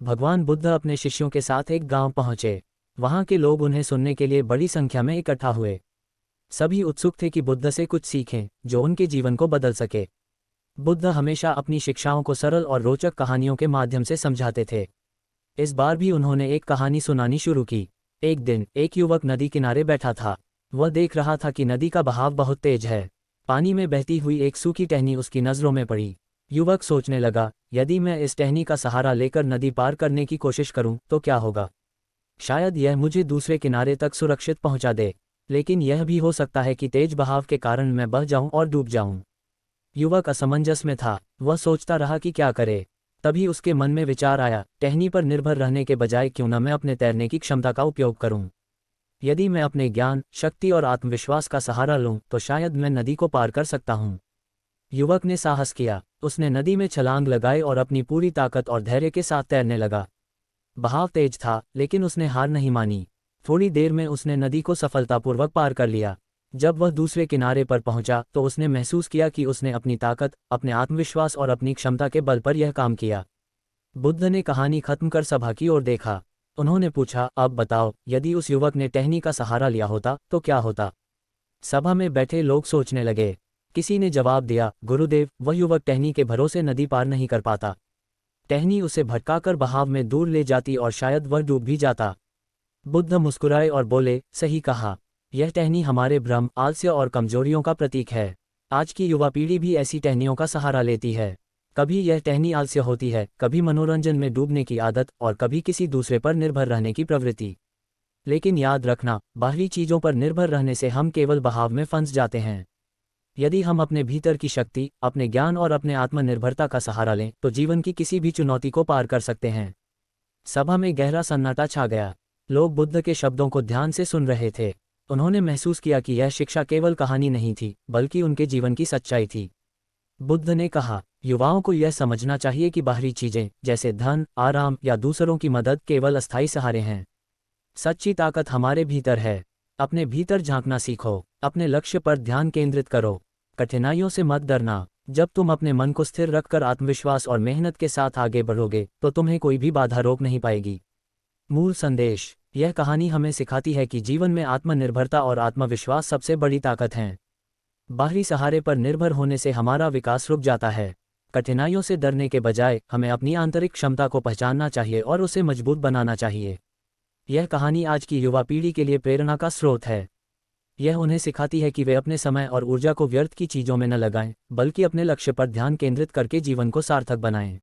भगवान बुद्ध अपने शिष्यों के साथ एक गांव पहुंचे। वहां के लोग उन्हें सुनने के लिए बड़ी संख्या में इकट्ठा हुए। सभी उत्सुक थे कि बुद्ध से कुछ सीखें जो उनके जीवन को बदल सके। बुद्ध हमेशा अपनी शिक्षाओं को सरल और रोचक कहानियों के माध्यम से समझाते थे। इस बार भी उन्होंने एक कहानी सुनानी शुरू की। एक दिन एक युवक नदी किनारे बैठा था। वह देख रहा था कि नदी का बहाव बहुत तेज है। पानी में बहती हुई एक सूखी टहनी उसकी नज़रों में पड़ी। युवक सोचने लगा, यदि मैं इस टहनी का सहारा लेकर नदी पार करने की कोशिश करूं तो क्या होगा। शायद यह मुझे दूसरे किनारे तक सुरक्षित पहुंचा दे, लेकिन यह भी हो सकता है कि तेज बहाव के कारण मैं बह जाऊं और डूब जाऊं। युवक असमंजस में था। वह सोचता रहा कि क्या करे। तभी उसके मन में विचार आया, टहनी पर निर्भर रहने के बजाय क्यों न मैं अपने तैरने की क्षमता का उपयोग करूं। यदि मैं अपने ज्ञान, शक्ति और आत्मविश्वास का सहारा लूं तो शायद मैं नदी को पार कर सकता हूं। युवक ने साहस किया। उसने नदी में छलांग लगाई और अपनी पूरी ताकत और धैर्य के साथ तैरने लगा। बहाव तेज था, लेकिन उसने हार नहीं मानी। थोड़ी देर में उसने नदी को सफलतापूर्वक पार कर लिया। जब वह दूसरे किनारे पर पहुंचा तो उसने महसूस किया कि उसने अपनी ताकत, अपने आत्मविश्वास और अपनी क्षमता के बल पर यह काम किया। बुद्ध ने कहानी खत्म कर सभा की ओर देखा। उन्होंने पूछा, अब बताओ, यदि उस युवक ने टहनी का सहारा लिया होता तो क्या होता। सभा में बैठे लोग सोचने लगे। किसी ने जवाब दिया, गुरुदेव, वह युवक टहनी के भरोसे नदी पार नहीं कर पाता। टहनी उसे भटकाकर बहाव में दूर ले जाती और शायद वह डूब भी जाता। बुद्ध मुस्कुराए और बोले, सही कहा। यह टहनी हमारे भ्रम, आलस्य और कमजोरियों का प्रतीक है। आज की युवा पीढ़ी भी ऐसी टहनियों का सहारा लेती है। कभी यह टहनी आलस्य होती है, कभी मनोरंजन में डूबने की आदत और कभी किसी दूसरे पर निर्भर रहने की प्रवृत्ति। लेकिन याद रखना, बाहरी चीजों पर निर्भर रहने से हम केवल बहाव में फंस जाते हैं। यदि हम अपने भीतर की शक्ति, अपने ज्ञान और अपने आत्मनिर्भरता का सहारा लें तो जीवन की किसी भी चुनौती को पार कर सकते हैं। सभा में गहरा सन्नाटा छा गया। लोग बुद्ध के शब्दों को ध्यान से सुन रहे थे। उन्होंने महसूस किया कि यह शिक्षा केवल कहानी नहीं थी, बल्कि उनके जीवन की सच्चाई थी। बुद्ध ने कहा, युवाओं को यह समझना चाहिए कि बाहरी चीजें जैसे धन, आराम या दूसरों की मदद केवल अस्थायी सहारे हैं। सच्ची ताकत हमारे भीतर है। अपने भीतर झांकना सीखो, अपने लक्ष्य पर ध्यान केंद्रित करो, कठिनाइयों से मत डरना। जब तुम अपने मन को स्थिर रखकर आत्मविश्वास और मेहनत के साथ आगे बढ़ोगे तो तुम्हें कोई भी बाधा रोक नहीं पाएगी। मूल संदेश, यह कहानी हमें सिखाती है कि जीवन में आत्मनिर्भरता और आत्मविश्वास सबसे बड़ी ताकत हैं। बाहरी सहारे पर निर्भर होने से हमारा विकास रुक जाता है। कठिनाइयों से डरने के बजाय हमें अपनी आंतरिक क्षमता को पहचानना चाहिए और उसे मजबूत बनाना चाहिए। यह कहानी आज की युवा पीढ़ी के लिए प्रेरणा का स्रोत है। यह उन्हें सिखाती है कि वे अपने समय और ऊर्जा को व्यर्थ की चीजों में न लगाएं, बल्कि अपने लक्ष्य पर ध्यान केंद्रित करके जीवन को सार्थक बनाएं।